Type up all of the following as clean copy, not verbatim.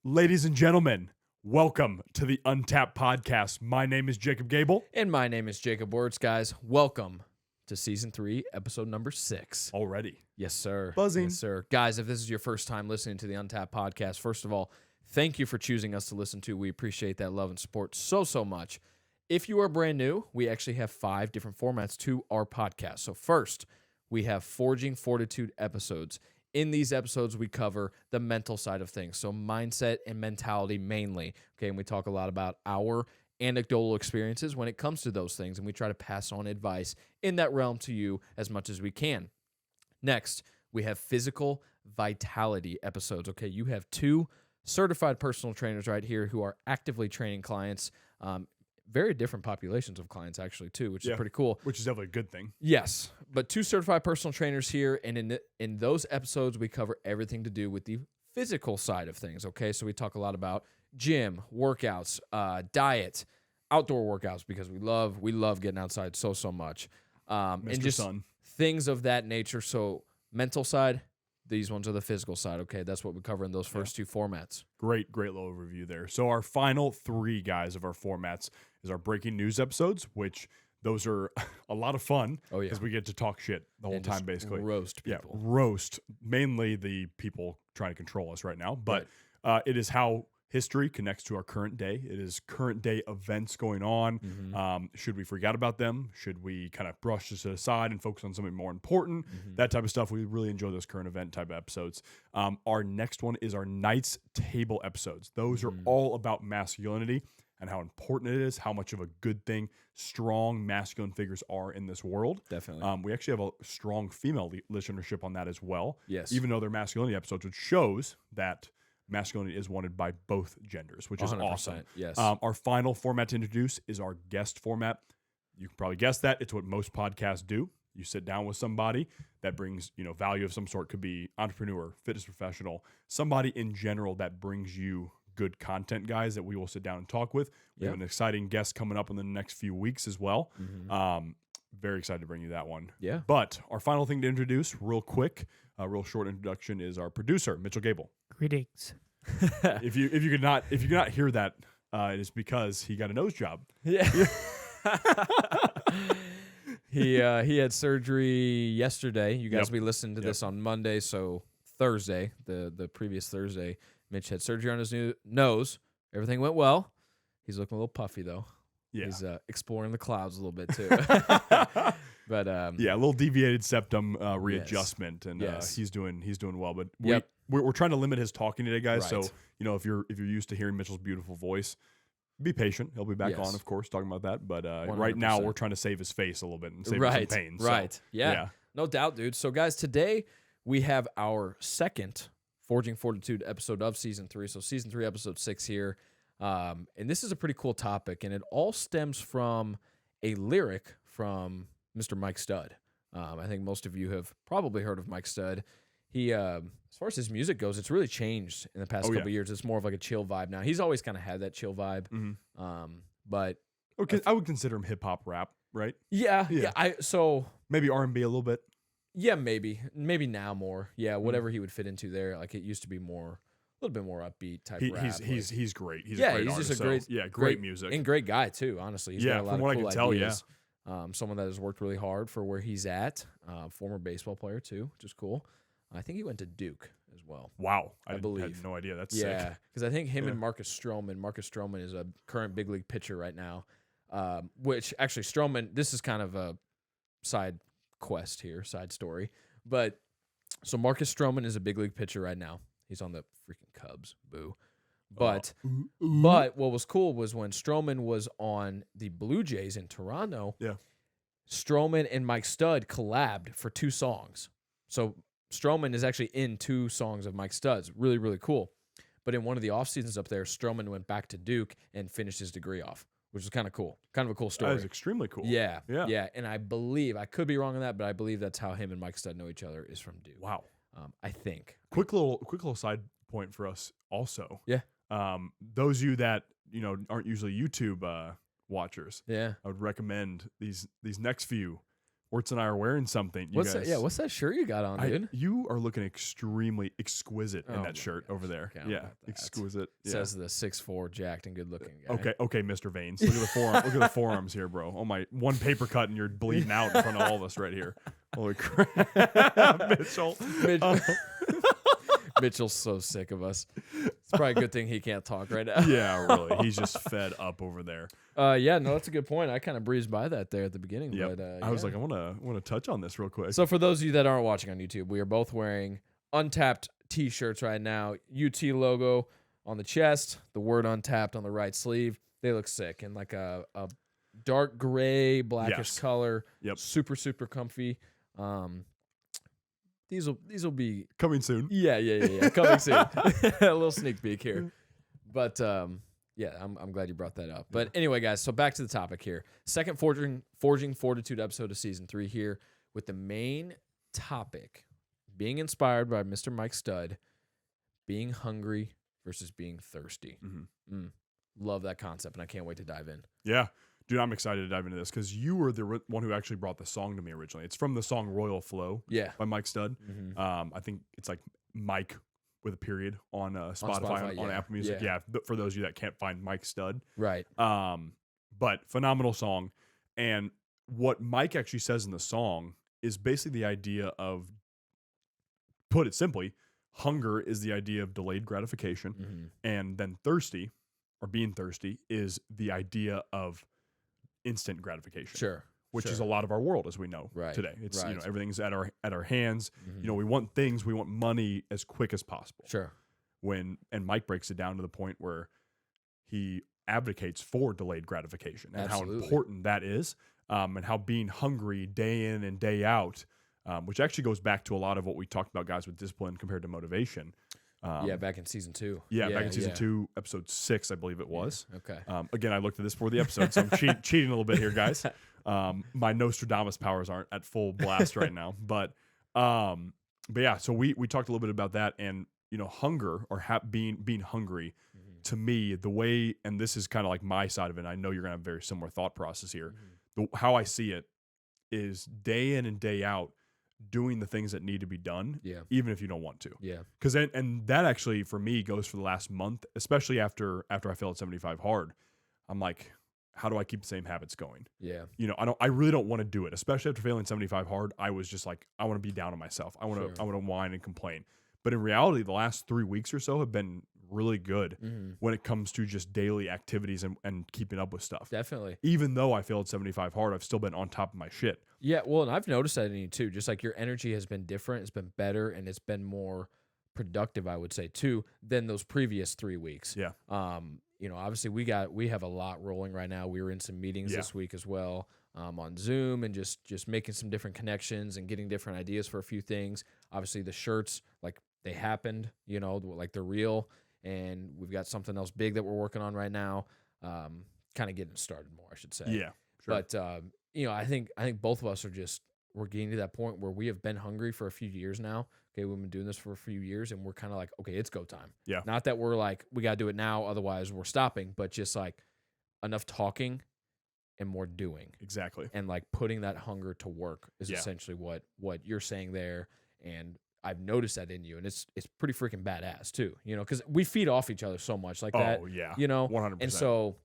Ladies and gentlemen, welcome to the Untapped Podcast. My name is Jacob Gabel. And my name is Jacob Wurtz, guys. Welcome to Season 3, Episode number 6. Already. Yes, sir. Buzzing. Yes, sir. Guys, if this is your first time listening to the Untapped Podcast, first of all, thank you for choosing us to listen to. We appreciate that love and support so much. If you are brand new, we actually have 5 different formats to our podcast. So first, we have Forging Fortitude episodes. In these episodes, we cover the mental side of things, so mindset and mentality mainly. Okay, and we talk a lot about our anecdotal experiences when it comes to those things, and we try to pass on advice in that realm to you as much as we can. Next, we have physical vitality episodes. Okay, you have 2 certified personal trainers right here who are actively training clients. Very different populations of clients, actually, too, which is pretty cool. Which is definitely a good thing. Yes, but 2 certified personal trainers here, and in those episodes, we cover everything to do with the physical side of things, okay? So we talk a lot about gym, workouts, diet, outdoor workouts, because we love getting outside so much. And just things of that nature. So mental side, these ones are the physical side, okay? That's what we cover in those first 2 formats. Great little overview there. So our final 3, guys, of our formats is our breaking news episodes, which those are a lot of fun. Oh, yeah. Because we get to talk shit the whole time, basically. Roast people. Yeah, roast. Mainly the people trying to control us right now. But it is how history connects to our current day. It is current day events going on. Mm-hmm. Should we forget about them? Should we kind of brush this aside and focus on something more important? Mm-hmm. That type of stuff. We really enjoy those current event type of episodes. Our next one is our Knights Table episodes. Those are all about masculinity and how important it is, how much of a good thing strong masculine figures are in this world. Definitely. We actually have a strong female listenership on that as well. Yes. Even though they're masculinity episodes, which shows that masculinity is wanted by both genders, which is 100%, awesome. yes. Our final format to introduce is our guest format. You can probably guess that. It's what most podcasts do. You sit down with somebody that brings, value of some sort. Could be entrepreneur, fitness professional, somebody in general that brings you good content, guys, that we will sit down and talk with. We have an exciting guest coming up in the next few weeks as well. Very excited to bring you that one. Yeah. But our final thing to introduce real quick, a real short introduction, is our producer, Mitchell Gabel. Greetings. If you could not hear that, it is because he got a nose job. Yeah. He had surgery yesterday. You guys will be listening to this on Monday, so Thursday, the previous Thursday, Mitch had surgery on his new nose. Everything went well. He's looking a little puffy though. Yeah. He's exploring the clouds a little bit too. But a little deviated septum readjustment, and he's doing well. But we're trying to limit his talking today, guys. Right. So if you're used to hearing Mitchell's beautiful voice, be patient. He'll be back on, of course, talking about that. But right now, we're trying to save his face a little bit and save him some pain. Right. So, yeah. No doubt, dude. So, guys, today we have our second Forging Fortitude episode of Season 3. So, Season 3, Episode 6 here. And this is a pretty cool topic, and it all stems from a lyric from Mr. Mike Stud. I think most of you have probably heard of Mike Stud. He, as far as his music goes, it's really changed in the past couple of years. It's more of like a chill vibe now. He's always kind of had that chill vibe. But I would consider him hip hop rap, right? Yeah. So maybe R&B a little bit. Yeah, maybe now more. Yeah, whatever he would fit into there. Like it used to be a little bit more upbeat type rap. He's great. He's a great artist. Just a great music and great guy too. Honestly, he's got a lot from of what cool I can tell, ideas. Someone that has worked really hard for where he's at. Former baseball player too, which is cool. I think he went to Duke as well. Wow, I believe. Had no idea. That's sick. Yeah, because I think him and Marcus Stroman is a current big league pitcher right now. Which actually Stroman, this is kind of a side quest here, side story. But so Marcus Stroman is a big league pitcher right now. He's on the freaking Cubs. Boo. But what was cool was when Stroman was on the Blue Jays in Toronto. Yeah. Stroman and Mike Stud collabed for 2 songs. So Stroman is actually in 2 songs of Mike Stud's. Really, really cool. But in one of the off seasons up there, Stroman went back to Duke and finished his degree off, which is kind of cool. Kind of a cool story. That is extremely cool. Yeah. And I believe, I could be wrong on that, but I believe that's how him and Mike Stud know each other is from Duke. Wow. I think. Quick little side point for us also. Yeah. Those of you that, aren't usually YouTube watchers. Yeah. I would recommend these next few. Wurtz and I are wearing something. You What's guys, that? Yeah, what's that shirt you got on, dude? You are looking extremely exquisite in Oh that my shirt over there. gosh, Yeah, about that. exquisite. Yeah. Says the 6'4", jacked and good looking guy. Okay, Mr. Veins. Look at the forearm. Look at the forearms here, bro. Oh my, one paper cut and you're bleeding out in front of all of us right here. Holy crap, Mitchell. Mitchell's so sick of us. It's probably a good thing he can't talk right now. Yeah, really. He's just fed up over there. Yeah, no, that's a good point. I kind of breezed by that there at the beginning. Yep. But I was like, I want to touch on this real quick. So for those of you that aren't watching on YouTube, we are both wearing Untapped t-shirts right now. UT logo on the chest, the word Untapped on the right sleeve. They look sick in like a dark gray, blackish color. Yep. Super, super comfy. These will be coming soon. Yeah. Coming soon. A little sneak peek here. But yeah, I'm glad you brought that up. But anyway, guys, so back to the topic here. Second Forging Fortitude episode of season 3 here with the main topic being inspired by Mr. Mike Stud, being hungry versus being thirsty. Love that concept, and I can't wait to dive in. Yeah. Dude, I'm excited to dive into this because you were the one who actually brought the song to me originally. It's from the song Royal Flow by Mike Stud. I think it's like Mike with a period on Spotify, on Apple Music. Yeah, for those of you that can't find Mike Stud. Right. But phenomenal song. And what Mike actually says in the song is basically the idea of, put it simply, hunger is the idea of delayed gratification. And then thirsty, or being thirsty, is the idea of instant gratification. Sure. Which is a lot of our world, as we know today. It's you know, everything's at our hands. You know, we want things, we want money as quick as possible. Sure. And Mike breaks it down to the point where he advocates for delayed gratification and how important that is, and how being hungry day in and day out, which actually goes back to a lot of what we talked about, guys, with discipline compared to motivation. Back in season 2. Back in season 2, episode 6, I believe it was. Okay. Again, I looked at this for the episode, so I'm cheating a little bit here, guys. My Nostradamus powers aren't at full blast right now, but yeah. So we talked a little bit about that, and you know, hunger or being hungry. To me, the way, and this is kind of like my side of it. And I know you're gonna have a very similar thought process here. How I see it is day in and day out, doing the things that need to be done, even if you don't want to. Because and that actually for me goes for the last month, especially after I failed 75 hard. I'm like, how do I keep the same habits going? You know, I really don't want to do it, especially after failing 75 hard. I was just like, I want to be down on myself. I want to whine and complain. But in reality, the last 3 weeks or so have been really good when it comes to just daily activities and keeping up with stuff. Definitely. Even though I failed 75 hard, I've still been on top of my shit. Yeah, well, and I've noticed that in you too. Just like your energy has been different, it's been better, and it's been more productive, I would say, too, than those previous 3 weeks. Yeah. You know, obviously we have a lot rolling right now. We were in some meetings this week as well, on Zoom, and just making some different connections and getting different ideas for a few things. Obviously the shirts, like, they happened, you know, like they're real, and we've got something else big that we're working on right now. Kind of getting started more, I should say. Yeah. Sure. But you know, I think both of us we're getting to that point where we have been hungry for a few years now. Okay, we've been doing this for a few years, and we're kind of like, okay, it's go time. Yeah. Not that we're like, we got to do it now, otherwise we're stopping, but just like enough talking and more doing. Exactly. And like putting that hunger to work is essentially what you're saying there. And I've noticed that in you, and it's pretty freaking badass too, you know, because we feed off each other so much like that. Oh, yeah. You know? 100%. And so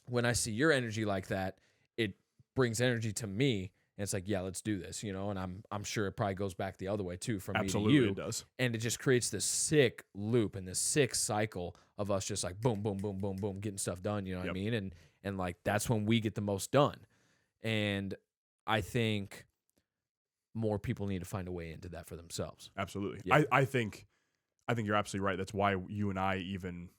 when I see your energy like that, it brings energy to me. And it's like, yeah, let's do this, you know, and I'm sure it probably goes back the other way too from me to you. It does. And it just creates this sick loop and this sick cycle of us just like boom, boom, boom, boom, boom, getting stuff done, you know what I mean? And like that's when we get the most done. And I think more people need to find a way into that for themselves. Absolutely. Yeah. I think you're absolutely right. That's why you and I even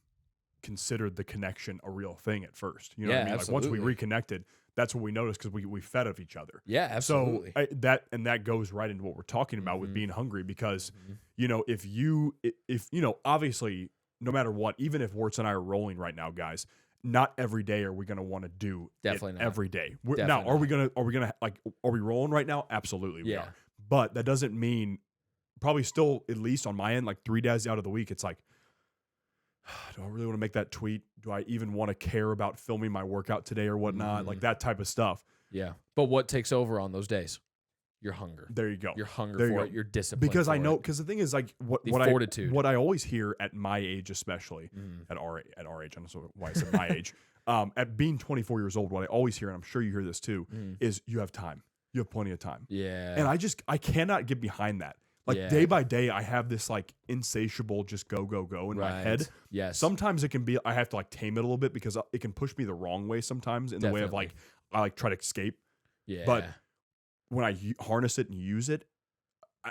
considered the connection a real thing at first. You know what I mean? Absolutely. Like once we reconnected, that's what we noticed because we fed off each other. Yeah, absolutely. So that goes right into what we're talking about with being hungry because, you know, if you know, obviously no matter what, even if Wurtz and I are rolling right now, guys, not every day are we going to want to do Definitely it not. every day. Definitely now, are not. we gonna like, are we rolling right now? Absolutely. We Yeah. are. But that doesn't mean probably still, at least on my end, like 3 days out of the week, it's like, do I really want to make that tweet? Do I even want to care about filming my workout today or whatnot? Like that type of stuff. Yeah. But what takes over on those days? your hunger. There you go. Your hunger There you for go. it, your discipline. Because for I know, it, because the thing is, like, the fortitude. what I always hear at my age, especially Mhm. at our age, I don't know why I said my age, at being 24 years old, what I always hear, and I'm sure you hear this too, is you have time. You have plenty of time. Yeah. And I cannot get behind that. Like Yeah. day by day, I have this like insatiable just go in my head. Yes. Sometimes it can be, I have to like tame it a little bit because it can push me the wrong way sometimes in the way of like, I like try to escape. Yeah. But when I harness it and use it,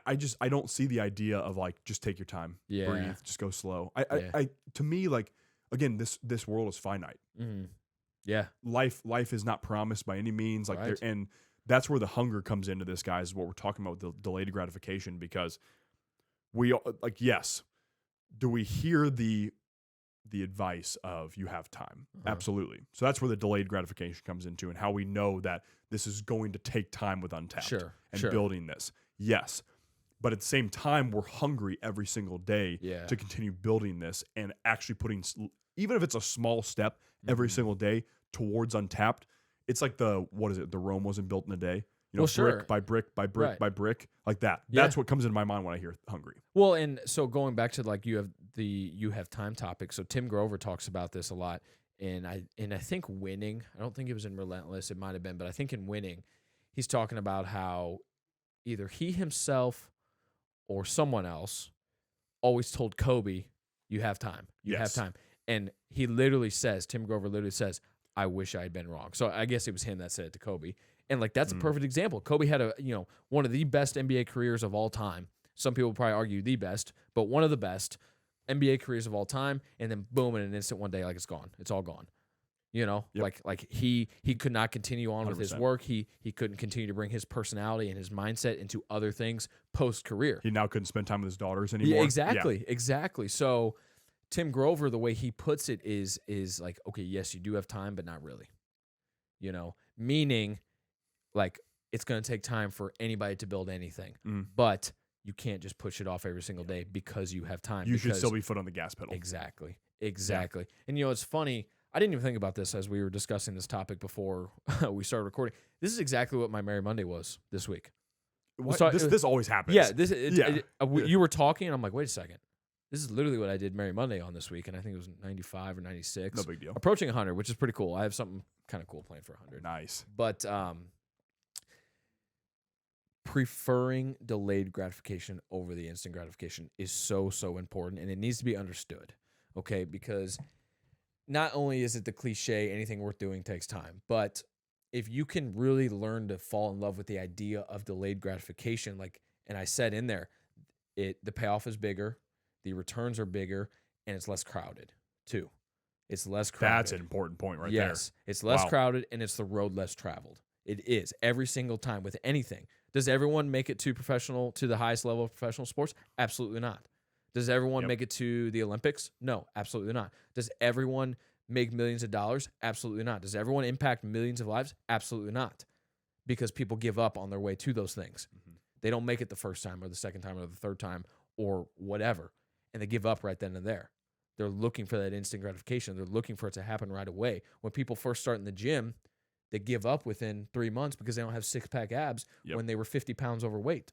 I don't see the idea of like, just take your time, breathe, just go slow. To me, like, again, this world is finite. Mm-hmm. Yeah. Life is not promised by any means. Like and that's where the hunger comes into this, guys, is what we're talking about with the delayed gratification, because we like, yes, do we hear the advice of you have time? Absolutely. So that's where the delayed gratification comes into, and how we know that this is going to take time with Untapped and building this. Yes. But at the same time, we're hungry every single day to continue building this and actually putting, even if it's a small step every single day towards Untapped. It's like the Rome wasn't built in a day. You know, brick by brick by brick by brick, like that. That's what comes into my mind when I hear hungry. Well, and so going back to like you have time topic. So Tim Grover talks about this a lot, and I think Winning. I don't think it was in Relentless. It might have been, but I think in Winning, he's talking about how either he himself or someone else always told Kobe, "You have time. You have time." And he literally says, Tim Grover literally says, "I wish I had been wrong." So I guess it was him that said it to Kobe. And like that's a perfect example. Kobe had one of the best NBA careers of all time. Some people probably argue the best, but one of the best NBA careers of all time. And then boom, in an instant, one day, like it's gone. It's all gone. You know, like he could not continue on 100%. With his work. He couldn't continue to bring his personality and his mindset into other things post career. He now couldn't spend time with his daughters anymore. Yeah, exactly. So Tim Grover, the way he puts it is like, okay, yes, you do have time, but not really. You know, meaning like it's going to take time for anybody to build anything, but you can't just push it off every single day because you have time. You should still be foot on the gas pedal. Exactly. And it's funny. I didn't even think about this as we were discussing this topic before we started recording. This is exactly what my Merry Monday was this week. This always happens. Yeah. You were talking, and I'm like, wait a second. This is literally what I did Merry Monday on this week, and I think it was 95 or 96. No big deal. Approaching 100, which is pretty cool. I have something kind of cool planned for 100. Nice. But preferring delayed gratification over the instant gratification is so important, and it needs to be understood, okay? Because not only is it the cliche, anything worth doing takes time, but if you can really learn to fall in love with the idea of delayed gratification, like, and I said in there, the payoff is bigger, the returns are bigger, and it's less crowded too. It's less crowded. That's an important point right there. Yes, it's less crowded, and it's the road less traveled. It is every single time with anything. Does everyone make it to the highest level of professional sports? Absolutely not. Does everyone make it to the Olympics? No, absolutely not. Does everyone make millions of dollars? Absolutely not. Does everyone impact millions of lives? Absolutely not. Because people give up on their way to those things. They don't make it the first time or the second time or the third time or whatever, and they give up right then and there. They're looking for that instant gratification. They're looking for it to happen right away. When people first start in the gym, they give up within 3 months because they don't have six-pack abs when they were 50 pounds overweight.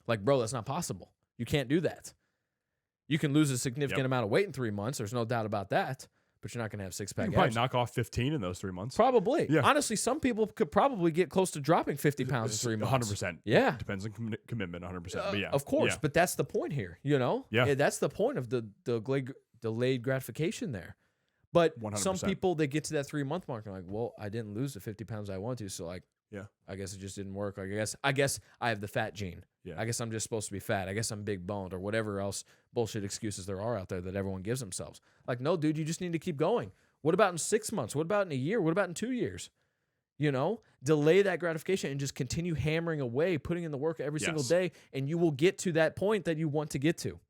Like, bro, that's not possible. You can't do that. You can lose a significant amount of weight in 3 months. There's no doubt about that. But you're not going to have six-pack abs. You can probably knock off 15 in those 3 months. Probably. Yeah. Honestly, some people could probably get close to dropping 50 pounds in 3 months. 100%. Yeah. Depends on commitment, 100%. But yeah. Of course. Yeah. But that's the point here, you know? Yeah. That's the point of the delayed gratification there. But 100%. some people, they get to that 3 month mark and like, well, I didn't lose the 50 pounds I want to. So like, I guess it just didn't work. Like, I guess I have the fat gene. Yeah. I guess I'm just supposed to be fat. I guess I'm big boned or whatever else bullshit excuses there are out there that everyone gives themselves. Like, no, dude, you just need to keep going. What about in 6 months? What about in a year? What about in 2 years? You know, delay that gratification and just continue hammering away, putting in the work every single day, and you will get to that point that you want to get to.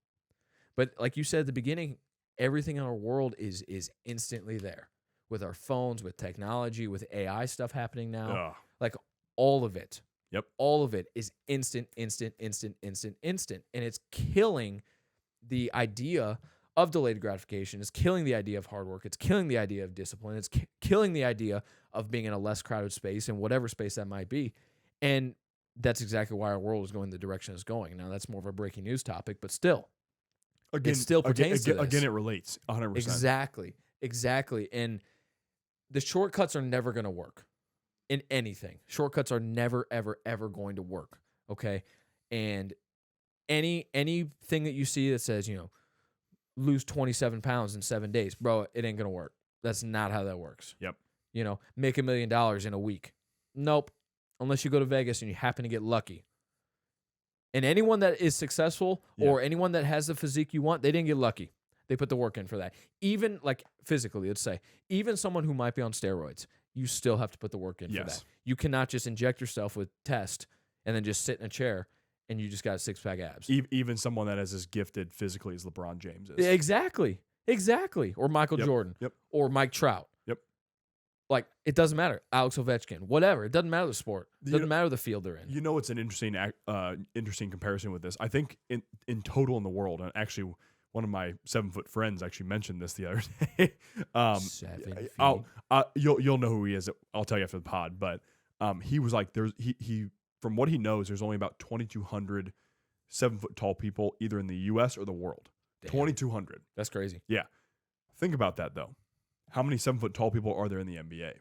But like you said at the beginning, everything in our world is instantly there with our phones, with technology, with AI stuff happening now. Like all of it. Yep. All of it is instant. And it's killing the idea of delayed gratification. It's killing the idea of hard work. It's killing the idea of discipline. It's killing the idea of being in a less crowded space, in whatever space that might be. And that's exactly why our world is going the direction it's going. Now, that's more of a breaking news topic, but still, Again, it still pertains to this. Again, it relates 100%. Exactly. And the shortcuts are never going to work in anything. Shortcuts are never, ever, ever going to work. Okay. And anything that you see that says, lose 27 pounds in 7 days, bro, it ain't going to work. That's not how that works. Yep. Make $1 million in a week. Nope. Unless you go to Vegas and you happen to get lucky. And anyone that is successful or anyone that has the physique you want, they didn't get lucky. They put the work in for that. Even like physically, let's say, even someone who might be on steroids, you still have to put the work in for that. You cannot just inject yourself with test and then just sit in a chair and you just got 6-pack abs. Even someone that is as gifted physically as LeBron James is. Exactly. Or Michael Jordan. Or Mike Trout. Like, it doesn't matter. Alex Ovechkin, whatever. It doesn't matter the sport. It doesn't matter the field they're in. It's an interesting comparison with this. I think in total in the world, and actually one of my 7-foot friends actually mentioned this the other day. 7 feet. You'll know who he is. I'll tell you after the pod. But he was like, he from what he knows, there's only about 2,200 7-foot tall people either in the U.S. or the world. 2,200. That's crazy. Yeah. Think about that though. How many 7-foot tall people are there in the NBA?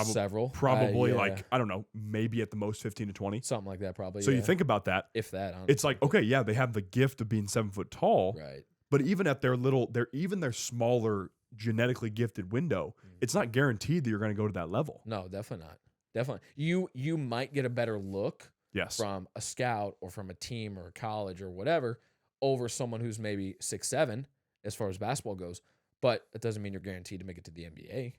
Several. Probably like, I don't know, maybe at the most 15 to 20. Something like that probably. So you think about that. If that. Honestly. It's like, okay, yeah, they have the gift of being 7 foot tall. Right. But even at their smaller genetically gifted window, it's not guaranteed that you're going to go to that level. No, definitely not. Definitely. You might get a better look from a scout or from a team or a college or whatever over someone who's maybe 6'7" as far as basketball goes. But it doesn't mean you're guaranteed to make it to the NBA,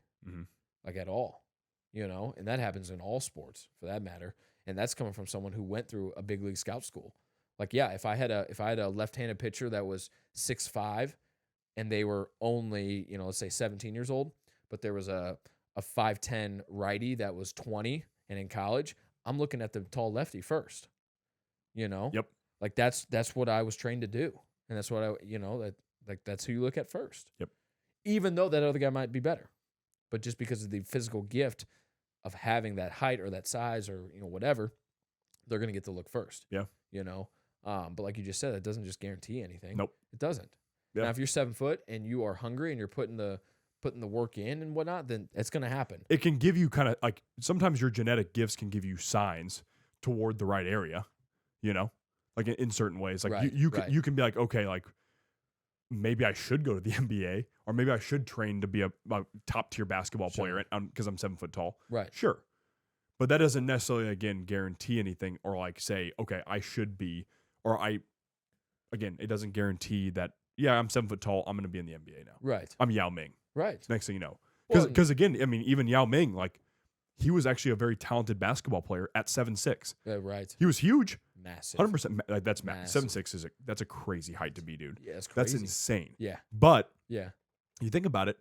like at all, and that happens in all sports for that matter. And that's coming from someone who went through a big league scout school. Like, yeah, if I had a left-handed pitcher that was 6'5", and they were only, let's say 17 years old, but there was a 5'10" righty that was 20 and in college, I'm looking at the tall lefty first. Yep. Like that's what I was trained to do, and that's what that's who you look at first. Yep. Even though that other guy might be better. But just because of the physical gift of having that height or that size or, whatever, they're going to get to look first. Yeah. But like you just said, it doesn't just guarantee anything. Nope. It doesn't. Yeah. Now, if you're 7 foot and you are hungry and you're putting the work in and whatnot, then it's going to happen. It can give you kind of like, sometimes your genetic gifts can give you signs toward the right area, like in certain ways. Like you can be like, okay, like, maybe I should go to the NBA, or maybe I should train to be a top tier basketball player because I'm 7 foot tall. Right. Sure. But that doesn't necessarily, again, guarantee anything or like say, okay, I should be, or it doesn't guarantee that, yeah, I'm 7 foot tall, I'm going to be in the NBA now. Right. I'm Yao Ming. Right. Next thing you know. Because again, I mean, even Yao Ming, like, he was actually a very talented basketball player at 7'6". Right. He was huge. Massive. 100%. Like, that's massive. 7'6" that's a crazy height to be, dude. Yeah, it's crazy. That's insane. Yeah. But you think about it,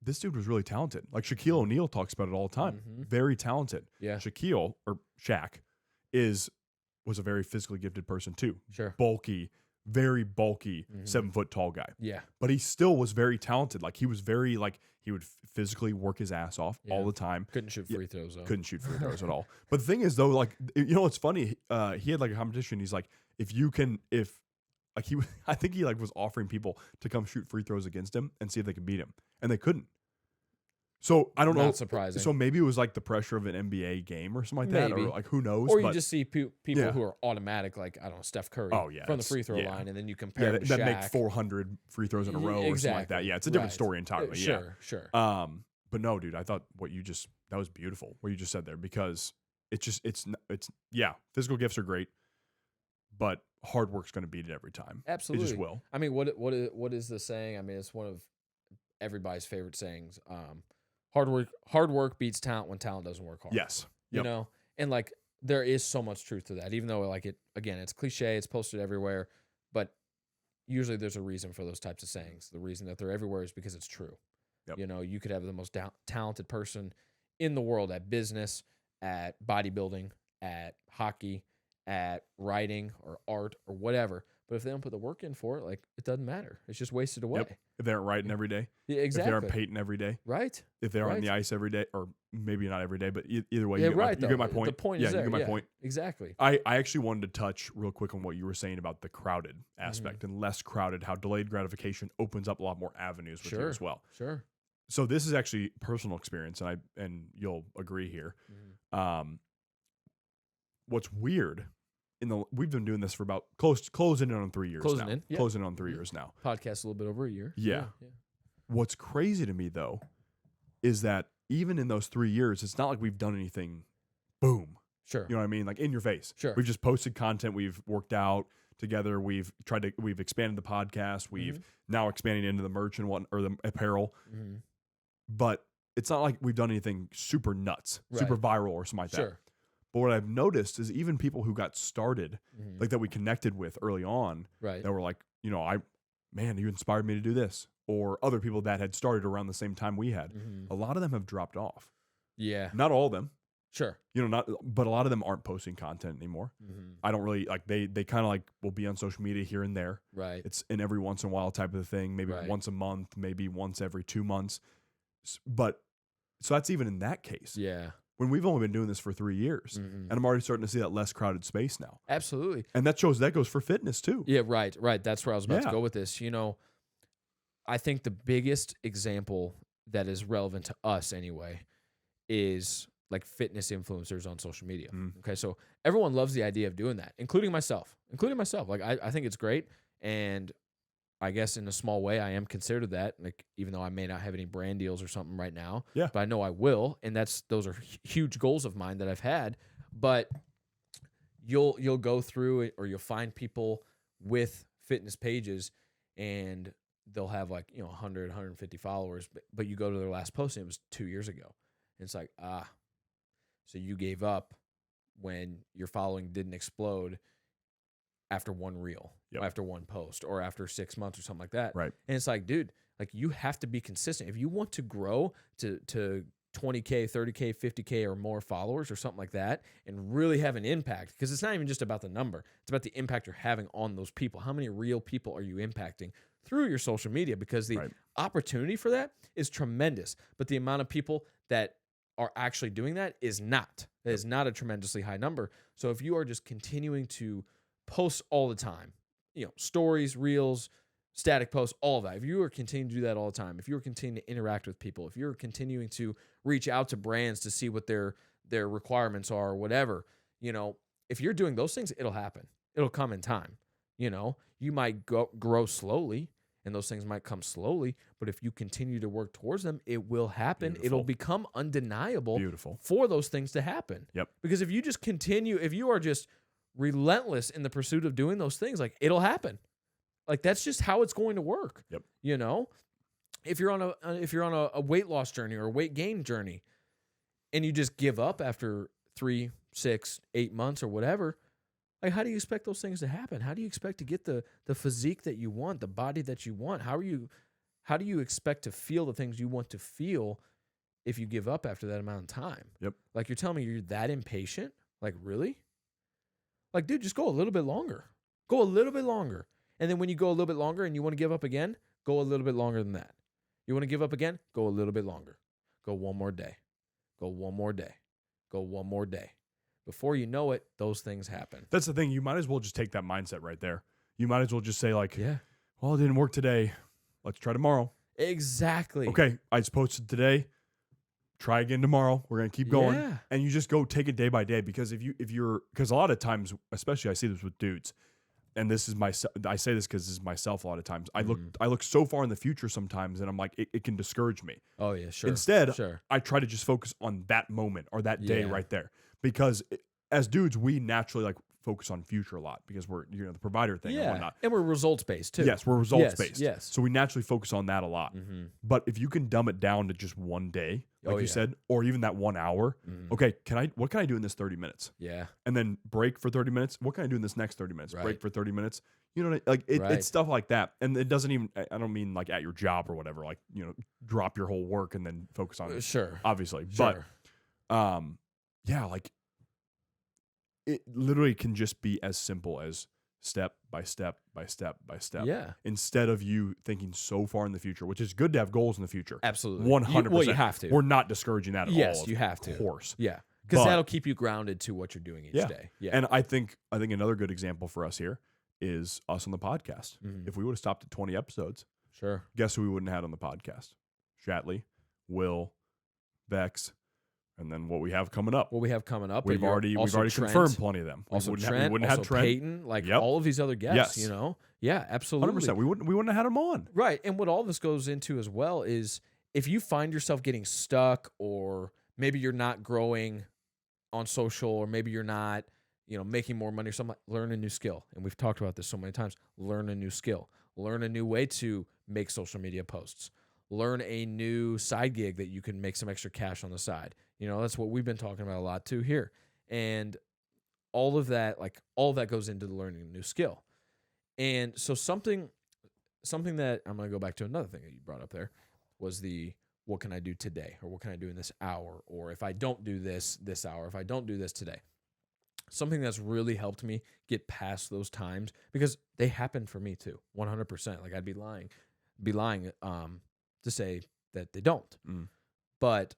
this dude was really talented. Like Shaquille O'Neal talks about it all the time. Very talented. Yeah. Shaquille, or Shaq, was a very physically gifted person too. Sure. Bulky, very bulky, 7 foot tall guy. Yeah. But he still was very talented. Like he was very he would physically work his ass off all the time. Couldn't shoot free throws though. Couldn't shoot free throws at all. But the thing is though, like, what's funny? He had like a competition. He's like, I think he like was offering people to come shoot free throws against him and see if they could beat him, and they couldn't. So I don't know. Not surprising. So maybe it was like the pressure of an NBA game or something like that, or like who knows? Or you just see people who are automatic, like I don't know, Steph Curry, from the free throw line, and then you compare him to that Shaq. make 400 free throws in a row or something like that. Yeah, it's a different story entirely. Sure. But no, dude, I thought that was beautiful what you just said there, because it's physical gifts are great, but hard work's going to beat it every time. Absolutely, it just will. I mean, what is the saying? I mean, it's one of everybody's favorite sayings. Hard work beats talent when talent doesn't work hard. Yes. Yep. And like there is so much truth to that, even though like it's cliche, it's posted everywhere, but usually there's a reason for those types of sayings. The reason that they're everywhere is because it's true. Yep. You could have the most talented person in the world at business, at bodybuilding, at hockey, at writing or art or whatever, But if they don't put the work in for it, like, it doesn't matter. It's just wasted away. Yep. If they aren't writing every day, Yeah, if they aren't exactly. painting every day, Right. if they aren't on Right. the ice every day, or maybe not every day, but either way, Yeah, you right. get my point. The point is you there. get my Yeah, point. exactly. I actually wanted to touch real quick on what you were saying about the crowded aspect and less crowded, how delayed gratification opens up a lot more avenues with you as well. Sure. So this is actually personal experience, and you'll agree here. What's weird we've been doing this for about closing in on 3 years Closing now. in, yeah. Closing in on 3 years now. Podcast a little bit over a year. Yeah. What's crazy to me though is that even in those 3 years, it's not like we've done anything boom. Sure. You know what I mean? Like in your face. Sure. We've just posted content, we've worked out together, we've expanded the podcast, we've now expanding into the merch and or the apparel. But it's not like we've done anything super nuts, super viral or something like that. Sure. But what I've noticed is even people who got started, like that we connected with early on, Right. that were like, you inspired me to do this. Or other people that had started around the same time we had. A lot of them have dropped off. Yeah. Not all of them. Sure. But a lot of them aren't posting content anymore. I don't really like, they kind of like will be on social media here and there. Right. It's an every once in a while type of thing, maybe once a month, maybe once every 2 months. But so that's even in that case. Yeah. When we've only been doing this for 3 years, and I'm already starting to see that less crowded space now. Absolutely. And that goes for fitness too. Yeah, right. That's where I was about to go with this. I think the biggest example that is relevant to us anyway is like fitness influencers on social media. Okay, so everyone loves the idea of doing that, including myself. Like I think it's great, and I guess in a small way I am considered that. Like even though I may not have any brand deals or something right now, but I know I will, and those are huge goals of mine that I've had. But you'll go through it, or you'll find people with fitness pages, and they'll have 100, 150 followers, but you go to their last post and it was 2 years ago. And it's like, so you gave up when your following didn't explode after one reel, after one post, or after 6 months or something like that. Right. And it's like, dude, like you have to be consistent. If you want to grow to 20K, 30K, 50K or more followers or something like that, and really have an impact, because it's not even just about the number. It's about the impact you're having on those people. How many real people are you impacting through your social media? Because the opportunity for that is tremendous, but the amount of people that are actually doing that is not. It is not a tremendously high number. So if you are just continuing to post all the time, stories, reels, static posts, all of that. If you are continuing to do that all the time, if you are continuing to interact with people, if you're continuing to reach out to brands to see what their requirements are or whatever, if you're doing those things, it'll happen. It'll come in time. You might grow slowly, and those things might come slowly, but if you continue to work towards them, it will happen. Beautiful. It'll become undeniable. Beautiful. For those things to happen. Yep. Because if you just continue, if you are just relentless in the pursuit of doing those things, like it'll happen. Like that's just how it's going to work. Yep. If you're on a weight loss journey or a weight gain journey, and you just give up after 3, 6, 8 months or whatever, like how do you expect those things to happen? How do you expect to get the physique that you want, the body that you want? How do you expect to feel the things you want to feel if you give up after that amount of time? Yep. Like you're telling me you're that impatient? Like really? Like dude, just go a little bit longer. Go a little bit longer. And then when you go a little bit longer and you want to give up again, go a little bit longer than that. You want to give up again? Go a little bit longer. Go one more day. Go one more day. Go one more day. Before you know it, those things happen. That's the thing. You might as well just take that mindset right there. You might as well just say like, yeah, well, it didn't work today. Let's try tomorrow. Exactly. Okay, I just posted today. Try again tomorrow. We're gonna keep going, and you just go take it day by day. Because because a lot of times, especially I see this with dudes, and this is I say this because this is myself a lot of times. I look so far in the future sometimes, and I'm like, it can discourage me. Oh yeah, sure. Instead, I try to just focus on that moment or that day right there, because as dudes, we naturally like focus on future a lot because we're the provider thing and whatnot. And we're results based too. Yes, we're results based. Yes. So we naturally focus on that a lot. But if you can dumb it down to just one day, like you said, or even that 1 hour, okay, what can I do in this 30 minutes? Yeah. And then break for 30 minutes. What can I do in this next 30 minutes? Right. Break for 30 minutes. You know, like it's stuff like that. And it doesn't even, I don't mean like at your job or whatever, like, drop your whole work and then focus on it. Sure. Obviously. Sure. But, yeah, like, it literally can just be as simple as step by step by step by step. Yeah. Instead of you thinking so far in the future, which is good to have goals in the future. Absolutely. 100%. Well, you have to. We're not discouraging that at all. Yes, you have to. Of course. Yeah. Because But- that'll keep you grounded to what you're doing each day. Yeah. And I think another good example for us here is us on the podcast. Mhm. If we would have stopped at 20 episodes, Sure. guess who we wouldn't have had on the podcast? Shatley, Will, Vex, and then what we have coming up. What we have coming up. We've already Trent, confirmed plenty of them. Also we Trent, wouldn't also have Trent. Peyton, like Yep. all of these other guests, Yes. you know? Yeah, absolutely. 100%. We wouldn't have had them on. Right. And what all this goes into as well is if you find yourself getting stuck, or maybe you're not growing on social, or maybe you're not, making more money or something, learn a new skill. And we've talked about this so many times. Learn a new skill. Learn a new way to make social media posts. Learn a new side gig that you can make some extra cash on the side. That's what we've been talking about a lot too here. And all of that goes into learning a new skill. And so something that I'm going to go back to, another thing that you brought up there was what can I do today, or what can I do in this hour, or if I don't do this hour, if I don't do this today. Something that's really helped me get past those times, because they happen for me too, 100%. Like I'd be lying to say that they don't. But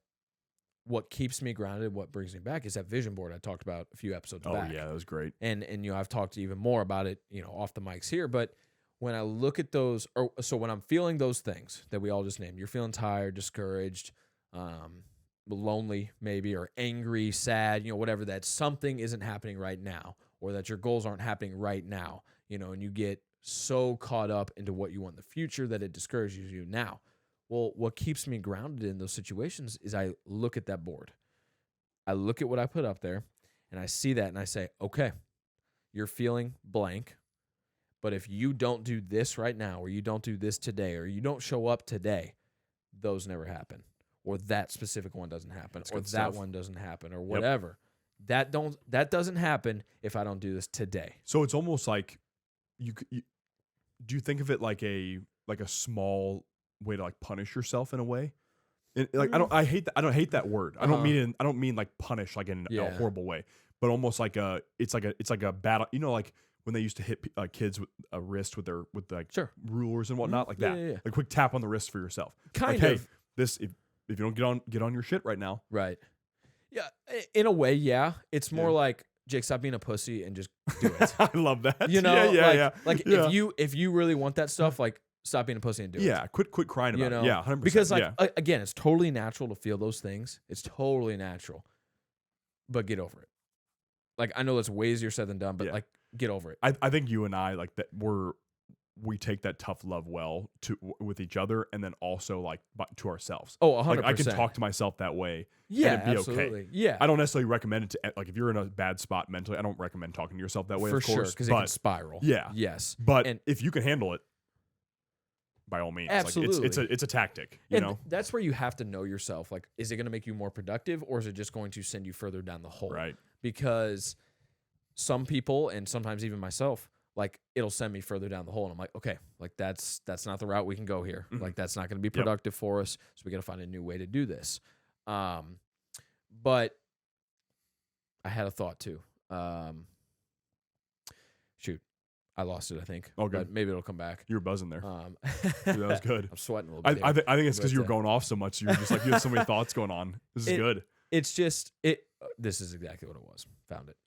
what keeps me grounded, what brings me back, is that vision board I talked about a few episodes back. Oh yeah, that was great. And I've talked even more about it, off the mics here. But when I look at those, so when I'm feeling those things that we all just named, you're feeling tired, discouraged, lonely maybe, or angry, sad, whatever, that something isn't happening right now, or that your goals aren't happening right now, and you get so caught up into what you want in the future that it discourages you now. Well, what keeps me grounded in those situations is I look at that board. I look at what I put up there, and I see that, and I say, okay, you're feeling blank, but if you don't do this right now, or you don't do this today, or you don't show up today, those never happen, or that specific one doesn't happen, or that one doesn't happen, or whatever. That doesn't happen if I don't do this today. So it's almost like you do you think of it like a small way to like punish yourself in a way? I don't hate that word. I don't mean like punish like in a horrible way, but almost like it's like a battle. Like when they used to hit kids with a wrist with rulers and whatnot, like that. Yeah. Like a quick tap on the wrist for yourself. Kind of. Hey, if you don't get on your shit right now. Right. Yeah. In a way, yeah. It's more like, Jake, stop being a pussy and just do it. I love that. Like if you really want that stuff, like, stop being a pussy and do it. Yeah, quit crying about it. Yeah, 100%. Because again, it's totally natural to feel those things. It's totally natural. But get over it. Like, I know that's way easier said than done, but like, get over it. I think you and I, like, that we take that tough love well with each other, and then also like to ourselves. Oh, 100%. Like, I can talk to myself that way. Yeah, and it'd be absolutely. Okay. Yeah. I don't necessarily recommend it to, like, if you're in a bad spot mentally, I don't recommend talking to yourself that way. For of course, sure, because it can spiral. Yeah. Yes. But if you can handle it, by all means. Absolutely. Like, it's a tactic. You know? That's where you have to know yourself. Like, is it going to make you more productive, or is it just going to send you further down the hole? Right. Because some people, and sometimes even myself, like, it'll send me further down the hole, and I'm like, okay, like, that's not the route we can go here. Mm-hmm. Like, that's not going to be productive for us, so we got to find a new way to do this. But I had a thought too. Shoot, I lost it, I think. Oh, good. But maybe it'll come back. You were buzzing there. Dude, that was good. I'm sweating a little bit. I think it's because you were going off so much. You were just like, you had so many thoughts going on. This is good. It's just this is exactly what it was. Found it.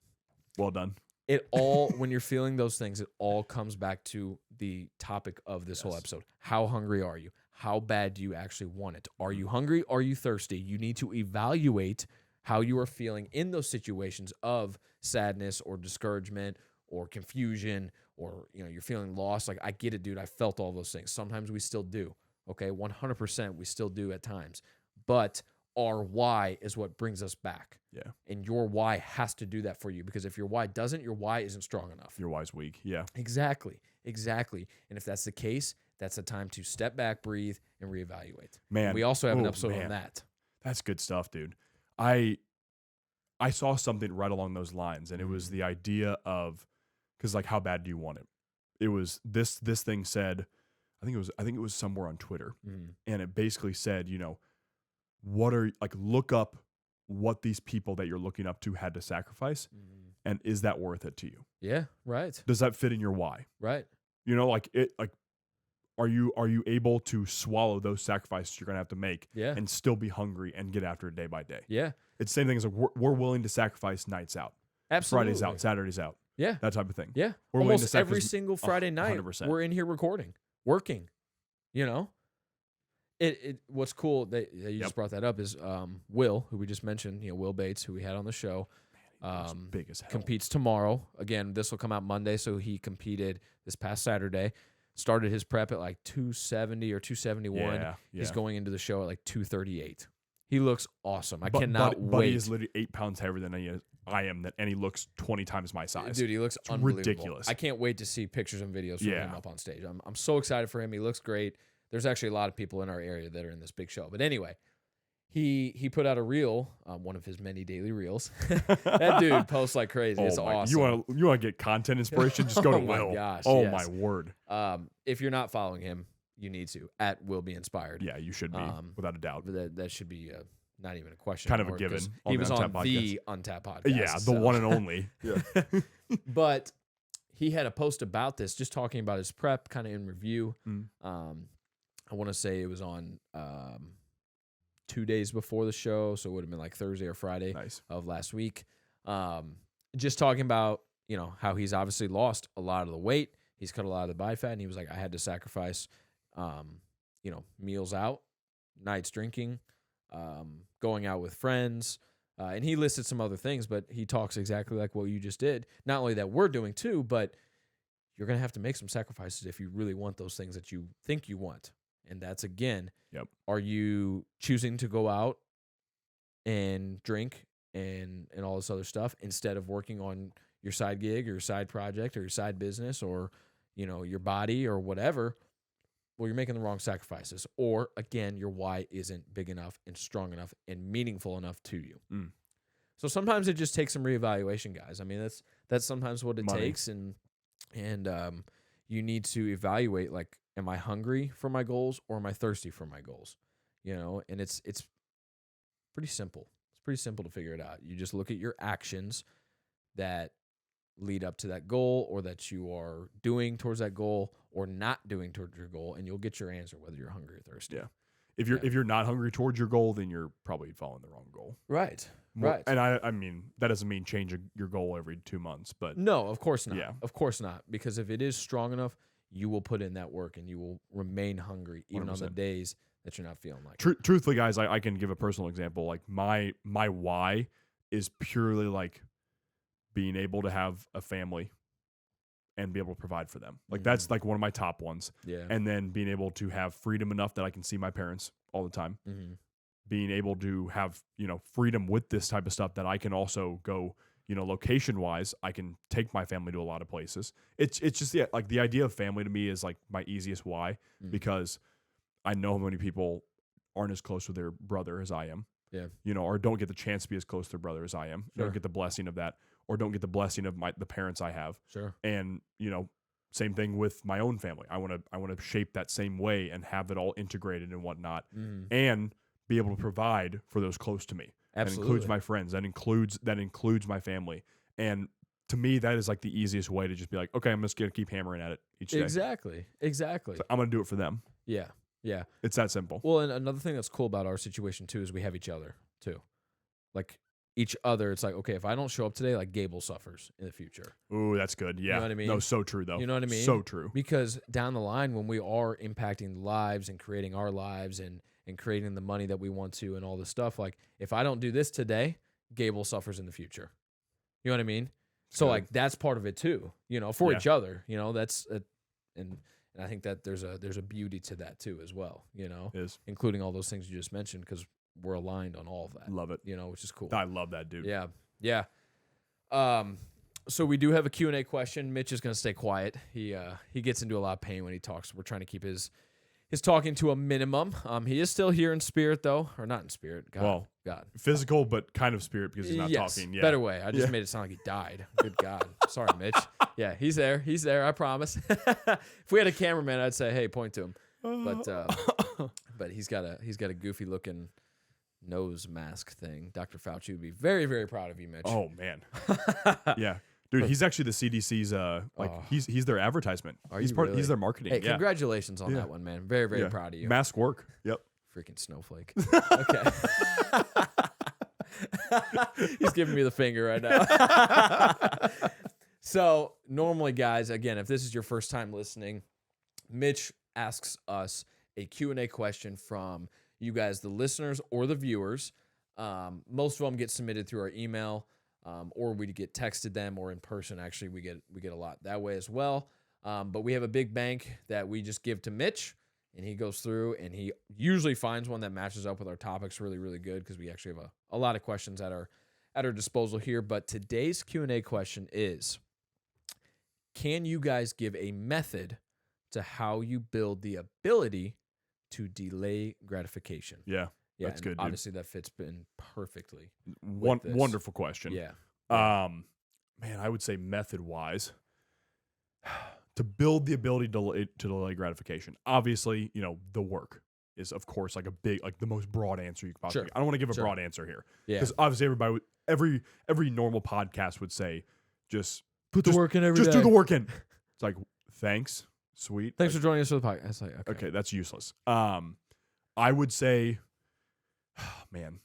Well done. It all, when you're feeling those things, it all comes back to the topic of this whole episode. How hungry are you? How bad do you actually want it? Are you hungry? Are you thirsty? You need to evaluate how you are feeling in those situations of sadness or discouragement or confusion, or, you know, you're feeling lost. Like, I get it, dude. I felt all those things. Sometimes we still do. Okay, 100% we still do at times. But our why is what brings us back. Yeah. And your why has to do that for you, because if your why doesn't, your why isn't strong enough. Your why's weak. Yeah. Exactly. And if that's the case, that's the time to step back, breathe, and reevaluate. Man. And we also have an episode on that. That's good stuff, dude. I saw something right along those lines, and it was the idea of, because, like, how bad do you want it? It was this thing said, I think it was somewhere on Twitter, and it basically said, you know, look up what these people that you're looking up to had to sacrifice, And is that worth it to you? Yeah, right. Does that fit in your why? Right. You know, are you able to swallow those sacrifices you're going to have to make and still be hungry and get after it day by day? Yeah. It's the same thing as we're willing to sacrifice nights out. Absolutely. Fridays out, Saturdays out. Yeah. That type of thing. Yeah. We're willing to Almost sacrifice every single Friday night 100%. we're in here recording, working, you know? What's cool that you just brought that up is Will, who we just mentioned, Will Bates, who we had on the show, big as hell. competes tomorrow. Again, this will come out Monday, so he competed this past Saturday. Started his prep at like 270 or 271. Yeah. He's going into the show at like 238. He looks awesome. I cannot wait. Buddy is literally 8 pounds heavier than I am, and he looks 20 times my size. Dude, he looks it's unbelievable. ridiculous. I can't wait to see pictures and videos from him up on stage. I'm so excited for him. He looks great. There's actually a lot of people in our area that are in this big show. But anyway, he put out a reel, one of his many daily reels. That dude posts like crazy. It's awesome. You want to get content inspiration? Just go to Will. Oh my gosh. Oh yes. my word. If you're not following him, you need to at Will Be Inspired. Yeah, you should be without a doubt. That should be not even a question. Kind of a given. He was on the Untapped podcast. Yeah, the one and only. Yeah. But he had a post about this, just talking about his prep, kind of in review. I want to say it was on 2 days before the show, so it would have been like Thursday or Friday of last week. Just talking about, how he's obviously lost a lot of the weight. He's cut a lot of the body fat, and he was like, I had to sacrifice, meals out, nights drinking, going out with friends. And he listed some other things, but he talks exactly like what you just did. Not only that we're doing too, but you're going to have to make some sacrifices if you really want those things that you think you want. And that's, again, are you choosing to go out and drink and all this other stuff instead of working on your side gig or your side project or your side business or, your body or whatever? Well, you're making the wrong sacrifices. Or, again, your why isn't big enough and strong enough and meaningful enough to you. So sometimes it just takes some reevaluation, guys. I mean, that's sometimes what it takes. And you need to evaluate, like, am I hungry for my goals or am I thirsty for my goals? And it's pretty simple. It's pretty simple to figure it out. You just look at your actions that lead up to that goal or that you are doing towards that goal or not doing towards your goal, and you'll get your answer whether you're hungry or thirsty. Yeah. If you're not hungry towards your goal, then you're probably following the wrong goal. Right. And I mean, that doesn't mean change your goal every 2 months, but no, of course not. Yeah. Of course not. Because if it is strong enough, you will put in that work and you will remain hungry even 100%. On the days that you're not feeling like it. Truthfully, guys, I can give a personal example. Like my why is purely like being able to have a family and be able to provide for them. Like that's like one of my top ones. Yeah. And then being able to have freedom enough that I can see my parents all the time. Being able to have, freedom with this type of stuff that I can also go, location wise, I can take my family to a lot of places. It's just like the idea of family to me is like my easiest why, because I know how many people aren't as close with their brother as I am. Yeah. Or don't get the chance to be as close to their brother as I am. Sure. Don't get the blessing of that, or don't get the blessing of the parents I have. Sure. And, same thing with my own family. I want to shape that same way and have it all integrated and whatnot, and be able to provide for those close to me. Absolutely. That includes my friends. That includes my family. And to me, that is like the easiest way to just be like, okay, I'm just gonna keep hammering at it each day. Exactly. So I'm gonna do it for them. Yeah. Yeah. It's that simple. Well, and another thing that's cool about our situation too is we have each other too. Like each other, it's like, okay, if I don't show up today, like Gabel suffers in the future. Ooh, that's good. Yeah. You know what I mean? No, so true though. You know what I mean? So true. Because down the line, when we are impacting lives and creating our lives and creating the money that we want to and all this stuff, like if I don't do this today, Gabel suffers in the future. You know what I mean? So like that's part of it too, for each other, that's and I think that there's a beauty to that too as well, Is. Including all those things you just mentioned, because we're aligned on all of that. Love it. Which is cool. I love that, dude. Yeah. Yeah. So we do have a Q&A question. Mitch is going to stay quiet. He gets into a lot of pain when he talks. We're trying to keep his talking to a minimum. He is still here in spirit though, or not in spirit. God. Physical, but kind of spirit because he's not talking. Yeah. Better way. I just made it sound like he died. Good God. Sorry, Mitch. Yeah, he's there. He's there. I promise. If we had a cameraman, I'd say, hey, point to him. But he's got a goofy looking nose mask thing. Dr. Fauci would be very, very proud of you, Mitch. Oh man, yeah, dude, he's actually the CDC's he's their advertisement. He's really? He's their marketing. Hey, yeah. congratulations on that one, man. Very, very proud of you. Mask work. Yep. Freaking snowflake. Okay. He's giving me the finger right now. So normally, guys, again, if this is your first time listening, Mitch asks us a Q&A question from you guys, the listeners or the viewers. Most of them get submitted through our email, or we get texted them, or in person. Actually, we get a lot that way as well. But we have a big bank that we just give to Mitch, and he goes through, and he usually finds one that matches up with our topics really, really good, because we actually have a lot of questions at our disposal here. But today's Q&A question is, can you guys give a method to how you build the ability to delay gratification? Yeah, that's good, dude. Obviously, that fits in perfectly. Wonderful question. Yeah. Man, I would say method-wise, to build the ability to delay gratification. Obviously, the work is, of course, like a big, like the most broad answer you could possibly. I don't want to give a broad answer here, because obviously every normal podcast would say, just put the work in every day. Just do the work in. It's like, thanks, sweet. Thanks for joining us for the podcast. It's like, okay, that's useless. I would say, man,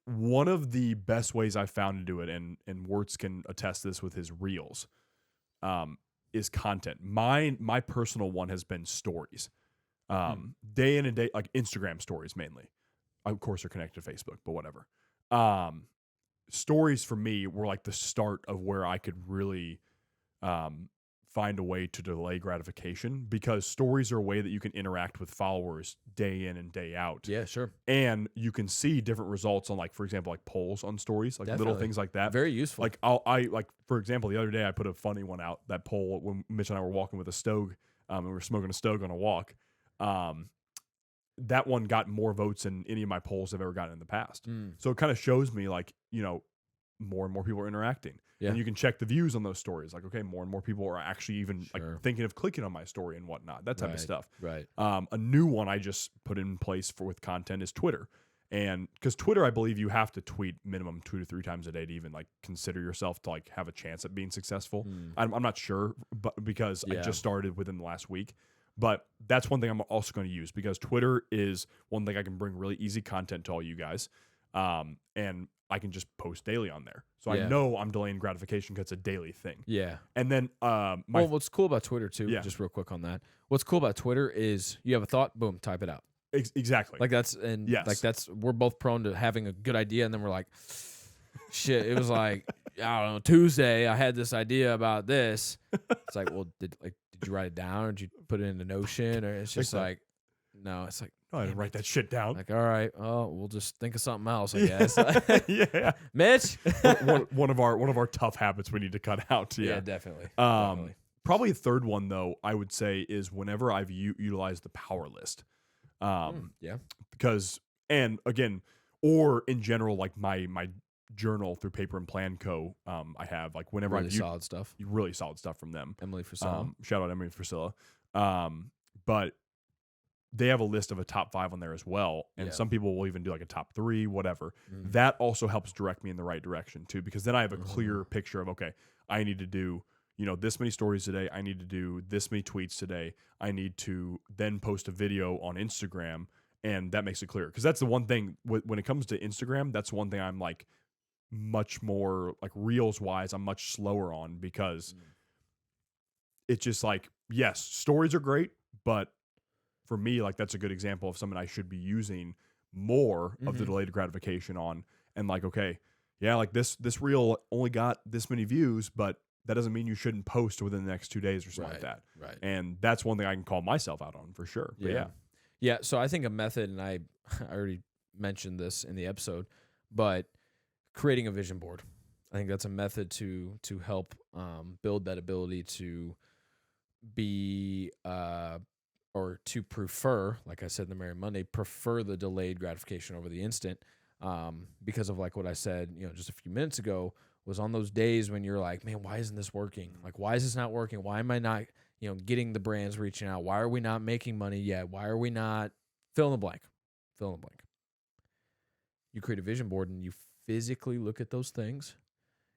one of the best ways I found to do it, and Wurtz can attest this with his reels, is content. My personal one has been stories. Day in and day, like Instagram stories mainly. Of course, they're connected to Facebook, but whatever. Stories for me were like the start of where I could really find a way to delay gratification, because stories are a way that you can interact with followers day in and day out. Yeah, sure. And you can see different results on, like, for example, like polls on stories, like little things like that. Very useful. Like I for example, the other day I put a funny one out, that poll when Mitch and I were walking with a Stogue, and we were smoking a Stogue on a walk. That one got more votes than any of my polls I've ever gotten in the past. So it kind of shows me, like, more and more people are interacting. Yeah. And you can check the views on those stories. Like, okay, more and more people are actually even like thinking of clicking on my story and whatnot, that type of stuff. Right. A new one I just put in place with content is Twitter. And because Twitter, I believe you have to tweet minimum 2 to 3 times a day to even like consider yourself to like have a chance at being successful. I'm not sure, but because I just started within the last week. But that's one thing I'm also going to use, because Twitter is one thing I can bring really easy content to all you guys. And I can just post daily on there. So I know I'm delaying gratification because it's a daily thing. Yeah. And then what's cool about Twitter too, just real quick on that. What's cool about Twitter is you have a thought, boom, type it out. Exactly. Like we're both prone to having a good idea, and then we're like, shit, it was like, I don't know, Tuesday I had this idea about this. It's like, well, did you write it down, or did you put it in the Notion, or it's just like, no, it's like, I didn't write that shit down. Like, all right, we'll just think of something else, I guess. Yeah, Mitch, one of our tough habits we need to cut out. Yeah, definitely. Probably a third one though, I would say, is whenever I've utilized the power list. Because, and again, or in general, like my journal through Paper and Plan Co. I have, like, whenever really solid stuff from them. Emily Frisella. Shout out Emily Frisella. But they have a list of a top 5 on there as well. And some people will even do like a top 3, whatever. That also helps direct me in the right direction too, because then I have a clear picture of, okay, I need to do, this many stories today. I need to do this many tweets today. I need to then post a video on Instagram. And that makes it clear. Because that's the one thing when it comes to Instagram, that's one thing I'm like much more like reels wise, I'm much slower on, because it's just like, yes, stories are great, but for me, like, that's a good example of something I should be using more of the delayed gratification on. And like, okay, yeah, like this reel only got this many views, but that doesn't mean you shouldn't post within the next 2 days or something like that. Right. And that's one thing I can call myself out on for sure. But yeah. So I think a method, and I already mentioned this in the episode, but creating a vision board. I think that's a method to help build that ability to be or to prefer, like I said in the Merry Monday, prefer the delayed gratification over the instant, because of, like what I said, just a few minutes ago, was on those days when you're like, man, why isn't this working? Like, why is this not working? Why am I not, getting the brands reaching out? Why are we not making money yet? Why are we not fill in the blank? you create a vision board and you physically look at those things.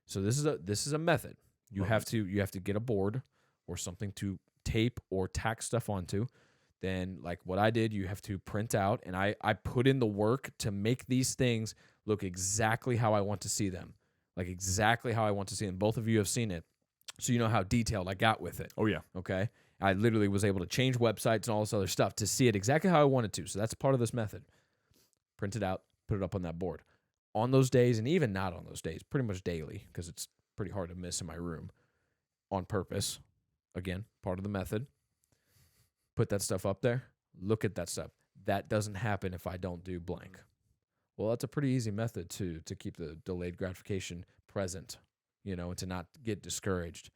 So this is a method. You have to get a board or something to tape or tack stuff onto. Then, like what I did, you have to print out, and I put in the work to make these things look exactly how I want to see them, like exactly how I want to see them. Both of you have seen it, so you know how detailed I got with it. Oh yeah. Okay. I literally was able to change websites and all this other stuff to see it exactly how I wanted to. So that's part of this method. Print it out, put it up on that board. On those days, and even not on those days, pretty much daily, because it's pretty hard to miss in my room, on purpose. Again, part of the method. Put that stuff up there. Look at that stuff. That doesn't happen if I don't do blank. Well, that's a pretty easy method to keep the delayed gratification present, and to not get discouraged.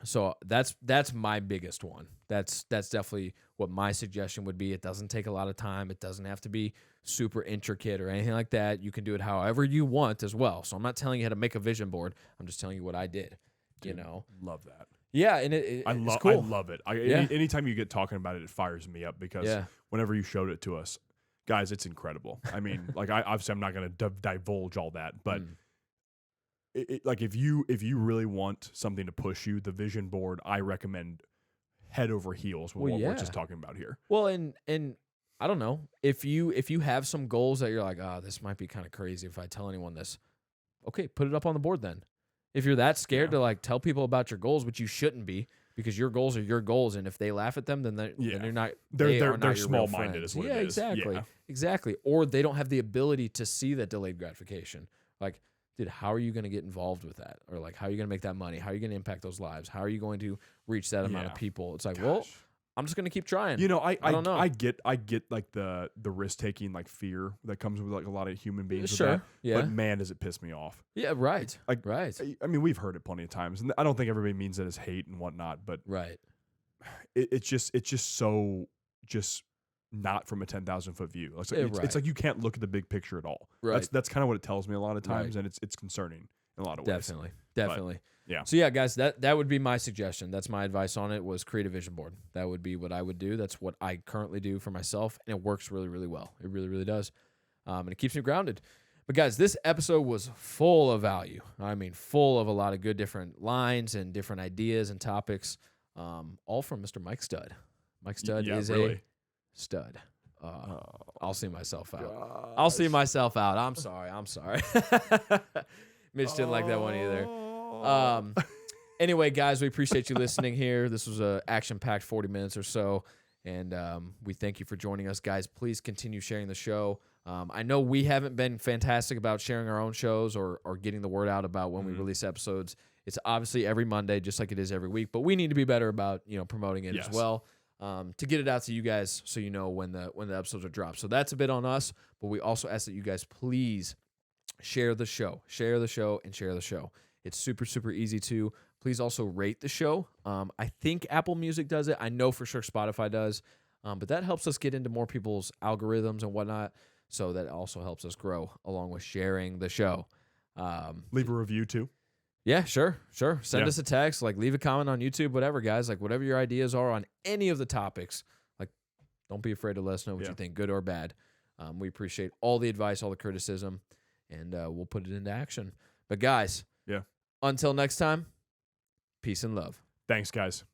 So that's my biggest one. That's definitely what my suggestion would be. It doesn't take a lot of time. It doesn't have to be super intricate or anything like that. You can do it however you want as well. So I'm not telling you how to make a vision board. I'm just telling you what I did. Dude, love that. Yeah, and it's cool. I love it. Anytime you get talking about it, it fires me up because whenever you showed it to us, guys, it's incredible. I mean, like obviously I'm not going to divulge all that, but like if you really want something to push you, the vision board, I recommend head over heels with what we're just talking about here. Well, and I don't know if you have some goals that you're like, this might be kind of crazy if I tell anyone this. Okay, put it up on the board then. If you're that scared to like tell people about your goals, which you shouldn't be, because your goals are your goals, and if they laugh at them, then they're not. They're small-minded, is what it is. Exactly. Or they don't have the ability to see that delayed gratification. Like, dude, how are you going to get involved with that? Or like, how are you going to make that money? How are you going to impact those lives? How are you going to reach that amount of people? It's like, well, I'm just going to keep trying. I don't know. I get like the risk taking, like fear that comes with like a lot of human beings. Sure. With that. Yeah. But man, does it piss me off. Yeah. Right. Like, right. I mean, we've heard it plenty of times, and I don't think everybody means that as hate and whatnot. But right. It's just so not from a 10,000 foot view. It's like you can't look at the big picture at all. Right. That's kind of what it tells me a lot of times, and it's concerning in a lot of ways. Definitely. But, yeah. So yeah, guys, that would be my suggestion. That's my advice on it, was create a vision board. That would be what I would do. That's what I currently do for myself, and it works really, really well. It really, really does. And it keeps me grounded. But guys, this episode was full of value. I mean, full of a lot of good different lines and different ideas and topics, all from Mr. Mike Stud. Mike Stud is a stud. I'll see myself out. Gosh. I'll see myself out. I'm sorry. Mitch didn't like that one either. Anyway, guys, we appreciate you listening here. This was a action-packed 40 minutes or so, and we thank you for joining us, guys. Please continue sharing the show. I know we haven't been fantastic about sharing our own shows or getting the word out about when we release episodes. It's obviously every Monday, just like it is every week, but we need to be better about promoting it as well, to get it out to you guys so you know when the episodes are dropped. So that's a bit on us, but we also ask that you guys please share the show. It's super, super easy to. Please also rate the show. I think Apple Music does it. I know for sure Spotify does. But that helps us get into more people's algorithms and whatnot. So that also helps us grow along with sharing the show. Leave a review too. Yeah, sure. Send us a text, like leave a comment on YouTube, whatever, guys. Like whatever your ideas are on any of the topics. Like, don't be afraid to let us know what you think, good or bad. We appreciate all the advice, all the criticism, and we'll put it into action. But guys, until next time, peace and love. Thanks, guys.